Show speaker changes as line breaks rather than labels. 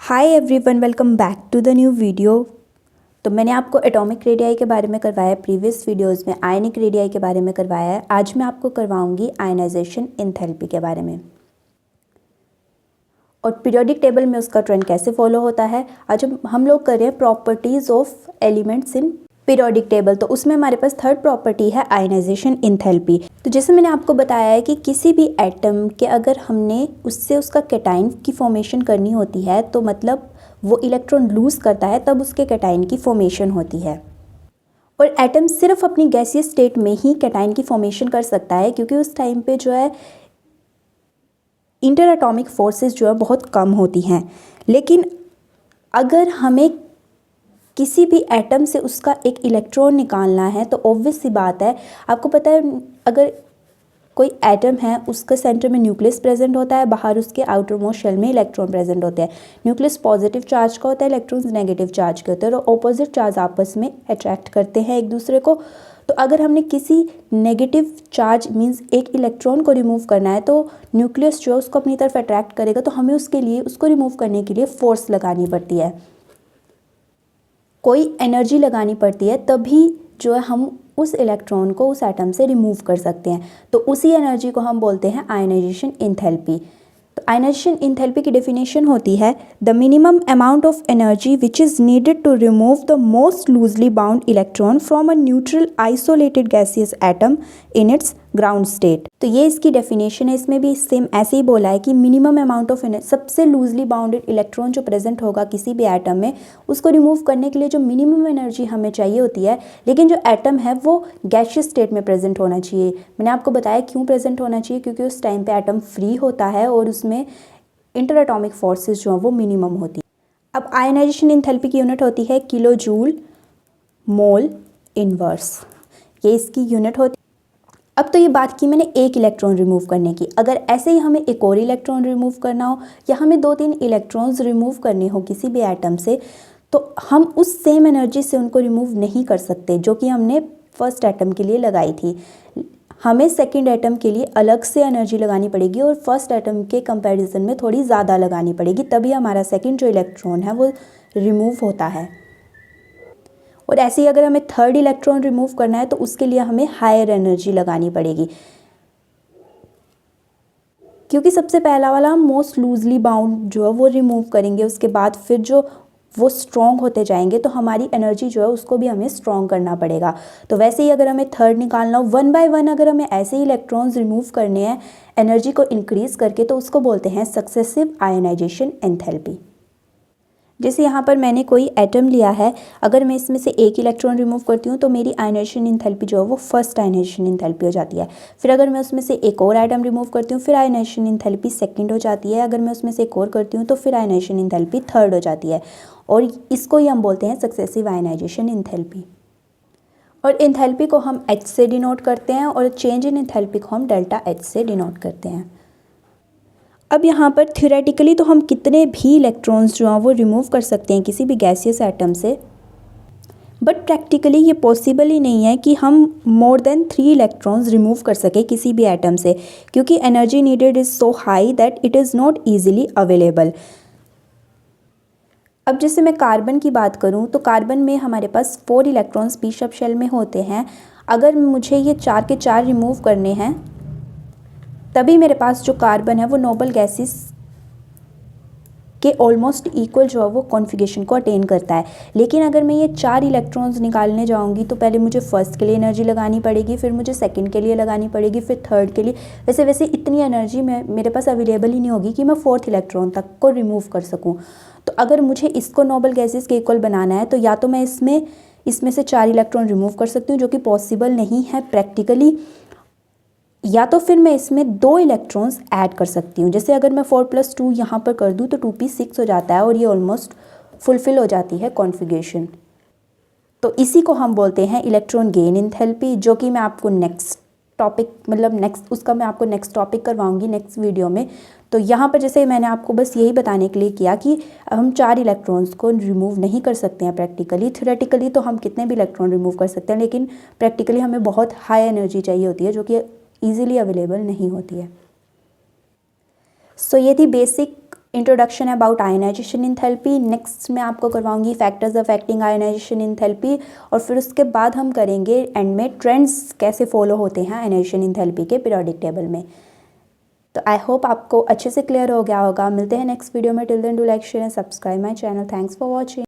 Hi everyone, welcome back to the new video. तो मैंने आपको एटॉमिक रेडियाई के बारे में करवाया है, प्रीवियस वीडियोस में आयनिक रेडियाई के बारे में करवाया है। आज मैं आपको करवाऊंगी आयनाइजेशन एंथैल्पी के बारे में और पीरियोडिक टेबल में उसका ट्रेंड कैसे फॉलो होता है। आज हम लोग कर रहे हैं properties of elements in periodic table. तो उसमें हमारे पास थर्ड प्रॉपर्टी है आयनाइजेशन एंथैल्पी। तो जैसे मैंने आपको बताया है कि किसी भी एटम के अगर हमने उससे उसका कैटाइन की फॉर्मेशन करनी होती है तो मतलब वो इलेक्ट्रॉन लूज़ करता है तब उसके कैटाइन की फॉर्मेशन होती है। और एटम सिर्फ अपनी गैसियस स्टेट में ही कैटाइन की फॉर्मेशन कर सकता है क्योंकि उस टाइम पे जो है इंटर एटॉमिक फोर्सेस जो है बहुत कम होती हैं। लेकिन अगर हमें किसी भी एटम से उसका एक इलेक्ट्रॉन निकालना है तो ऑब्वियस सी बात है, आपको पता है अगर कोई एटम है उसका सेंटर में न्यूक्लियस प्रेजेंट होता है, बाहर उसके आउटर मोस्ट शेल में इलेक्ट्रॉन प्रेजेंट होते हैं। न्यूक्लियस पॉजिटिव चार्ज का होता है, इलेक्ट्रॉन्स नेगेटिव चार्ज के होते हैं और ऑपोजिट चार्ज आपस में अट्रैक्ट करते हैं एक दूसरे को। तो अगर हमने किसी नेगेटिव चार्ज मींस एक इलेक्ट्रॉन को रिमूव करना है तो न्यूक्लियस जो है उसको अपनी तरफ अट्रैक्ट करेगा, तो हमें उसके लिए उसको रिमूव करने के लिए फोर्स लगानी पड़ती है, कोई एनर्जी लगानी पड़ती है, तभी जो है हम उस इलेक्ट्रॉन को उस एटम से रिमूव कर सकते हैं। तो उसी एनर्जी को हम बोलते हैं आयनाइजेशन एंथैल्पी। तो आयनाइजेशन एंथैल्पी की डेफिनेशन होती है the minimum amount of energy which is needed to remove the most loosely bound electron from a neutral isolated gaseous atom in its ground state. तो ये इसकी डेफिनेशन है। इसमें भी सेम ऐसे ही बोला है कि मिनिमम अमाउंट ऑफ एनर्जी, सबसे लूजली बाउंडेड इलेक्ट्रॉन जो प्रेजेंट होगा किसी भी एटम में, उसको रिमूव करने के लिए जो मिनिमम एनर्जी हमें चाहिए होती है। लेकिन जो एटम है वो गैसियस स्टेट में प्रेजेंट होना चाहिए। मैंने आपको बताया क्यों प्रेजेंट होना चाहिए, क्योंकि उस टाइम पे एटम फ्री होता है और उसमें इंटर एटॉमिक फोर्सेस जो हैं वो मिनिमम होती है। अब आयनाइजेशन एंथैल्पी की यूनिट होती है किलो जूल मोल इनवर्स, ये इसकी यूनिट होती है। अब तो ये बात की मैंने एक इलेक्ट्रॉन रिमूव करने की, अगर ऐसे ही हमें एक और इलेक्ट्रॉन रिमूव करना हो या हमें 2-3 इलेक्ट्रॉन्स रिमूव करने हो किसी भी एटम से, तो हम उस सेम एनर्जी से उनको रिमूव नहीं कर सकते जो कि हमने फर्स्ट एटम के लिए लगाई थी। हमें सेकंड एटम के लिए अलग से एनर्जी लगानी पड़ेगी और फर्स्ट एटम के कंपैरिजन में थोड़ी ज़्यादा लगानी पड़ेगी, तभी हमारा सेकंड जो इलेक्ट्रॉन है वो रिमूव होता है। और ऐसे ही अगर हमें थर्ड इलेक्ट्रॉन रिमूव करना है तो उसके लिए हमें हायर एनर्जी लगानी पड़ेगी, क्योंकि सबसे पहला वाला हम मोस्ट लूजली बाउंड जो है वो रिमूव करेंगे, उसके बाद फिर जो वो स्ट्रॉन्ग होते जाएंगे तो हमारी एनर्जी जो है उसको भी हमें स्ट्रॉन्ग करना पड़ेगा। तो वैसे ही अगर हमें थर्ड निकालना हो, 1 बाय 1 अगर हमें ऐसे ही इलेक्ट्रॉन्स रिमूव करने हैं एनर्जी को इंक्रीज़ करके, तो उसको बोलते हैं सक्सेसिव आयनाइजेशन एंथैल्पी। जैसे यहाँ पर मैंने कोई एटम लिया है, अगर मैं इसमें से एक इलेक्ट्रॉन रिमूव करती हूँ तो मेरी आयनाइजेशन एंथैल्पी जो है वो फर्स्ट आयनाइजेशन एंथैल्पी हो जाती है। फिर अगर मैं उसमें से एक और एटम रिमूव करती हूँ फिर आयनाइजेशन एंथैल्पी सेकंड हो जाती है। अगर मैं उसमें से एक और करती हूँ तो फिर आयनाइजेशन एंथैल्पी थर्ड हो जाती है, और इसको ही हम बोलते हैं सक्सेसिव आयनाइजेशन एंथैल्पी। और एंथैल्पी को हम H से डिनोट करते हैं और चेंज इन एंथैल्पी को हम डेल्टा H से डिनोट करते हैं। अब यहाँ पर थ्योरेटिकली तो हम कितने भी इलेक्ट्रॉन्स जो हैं वो रिमूव कर सकते हैं किसी भी गैसियस एटम से, बट प्रैक्टिकली ये पॉसिबल ही नहीं है कि हम मोर देन 3 इलेक्ट्रॉन्स रिमूव कर सके किसी भी एटम से, क्योंकि energy needed is so high that it is not easily available. अब जैसे मैं कार्बन की बात करूँ तो कार्बन में हमारे पास 4 इलेक्ट्रॉन्स पी सब शेल में होते हैं। अगर मुझे ये 4 के 4 रिमूव करने हैं तभी मेरे पास जो कार्बन है वो नोबल गैसेस के ऑलमोस्ट इक्वल जो है वो कॉन्फ़िगरेशन को अटेन करता है। लेकिन अगर मैं ये 4 इलेक्ट्रॉन्स निकालने जाऊंगी तो पहले मुझे फर्स्ट के लिए एनर्जी लगानी पड़ेगी, फिर मुझे सेकंड के लिए लगानी पड़ेगी, फिर थर्ड के लिए, वैसे वैसे इतनी एनर्जी मेरे पास अवेलेबल ही नहीं होगी कि मैं फोर्थ इलेक्ट्रॉन तक को रिमूव कर सकूँ। तो अगर मुझे इसको नोबल गैसेस के इक्वल बनाना है तो या तो मैं इसमें से 4 इलेक्ट्रॉन रिमूव कर सकती हूँ, जो कि पॉसिबल नहीं है प्रैक्टिकली, या तो फिर मैं इसमें 2 इलेक्ट्रॉन्स ऐड कर सकती हूँ। जैसे अगर मैं 4+2 यहाँ पर कर दूँ तो 2p6 हो जाता है और ये ऑलमोस्ट फुलफिल हो जाती है कॉन्फ़िगरेशन। तो इसी को हम बोलते हैं इलेक्ट्रॉन गेन एंथैल्पी, जो कि मैं आपको नेक्स्ट टॉपिक करवाऊंगी नेक्स्ट वीडियो में। तो यहाँ पर जैसे मैंने आपको बस यही बताने के लिए किया कि हम 4 इलेक्ट्रॉन्स को रिमूव नहीं कर सकते हैं प्रैक्टिकली। थ्योरेटिकली तो हम कितने भी इलेक्ट्रॉन रिमूव कर सकते हैं, लेकिन प्रैक्टिकली हमें बहुत हाई एनर्जी चाहिए होती है जो कि ईजिली अवेलेबल नहीं होती है। सो ये थी basic introduction about ionisation enthalpy. Next मैं आपको करवाऊंगी फैक्टर्स अफेक्टिंग आयनाइजेशन इंथैल्पी, और फिर उसके बाद हम करेंगे एंड में ट्रेंड्स कैसे फॉलो होते हैं आयनाइजेशन इंथैल्पी के पीरियोडिक टेबल में। तो आई होप आपको अच्छे से क्लियर हो गया होगा। मिलते हैं नेक्स्ट वीडियो में। Till then do like share and subscribe my channel. Thanks for watching.